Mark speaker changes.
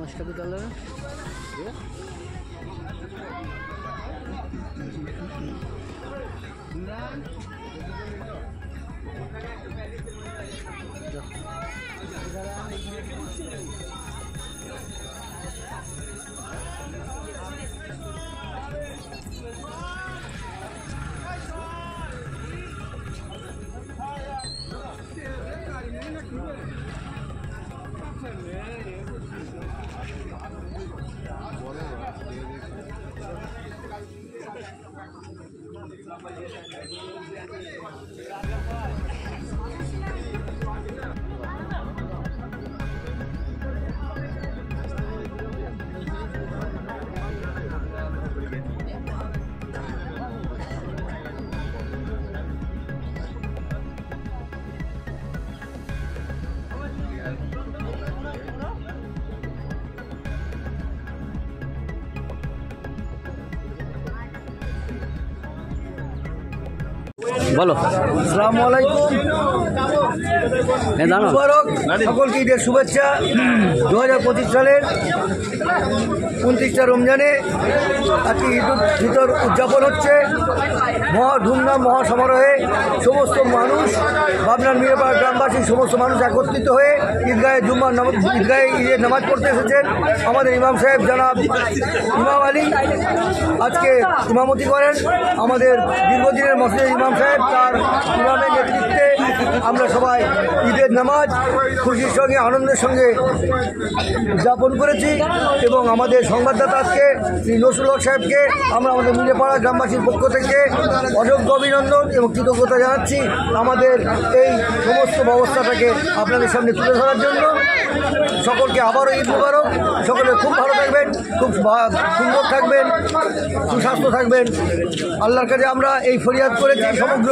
Speaker 1: Mas capital বলো।
Speaker 2: আসসালামু আলাইকুম, সকলকে ঈদের শুভেচ্ছা। 2025 সালের 29টা রমজানে আজকে ঈদ উল ফিতর উদযাপন হচ্ছে মহা ধুমধাম মহা সমারোহে। সমস্ত মানুষ পাবনার মিরাপাড়া গ্রামবাসী সমস্ত মানুষ একত্রিত হয়ে ঈদগাহে ঈদের নামাজ পড়তে এসেছেন। আমাদের ইমাম সাহেব জনাব ইমাম আলী আজকে ইমামতি করেন। আমাদের দীর্ঘদিনের মসজিদের ইমাম সাহেব তার ইমামের নেতৃত্বে আমরা সবাই ঈদের নামাজ খুশির সঙ্গে আনন্দের সঙ্গে উদযাপন করেছি। এবং আমাদের সংবাদদাতা আজকে শ্রী নসরুল হক সাহেবকে আমরা আমাদের মিরাপাড়া গ্রামবাসীর পক্ষ থেকে অসংখ্য অভিনন্দন এবং কৃতজ্ঞতা জানাচ্ছি আমাদের এই সমস্ত ব্যবস্থাটাকে আপনাদের সামনে তুলে ধরার জন্য। সকলকে আবারও ঈদ মুবারক। সকলে খুব ভালো থাকবেন, খুব সুন্দর থাকবেন, সুস্বাস্থ্য থাকবেন। আল্লাহর কাছে আমরা এই ফরিয়াদ করেছি সমগ্র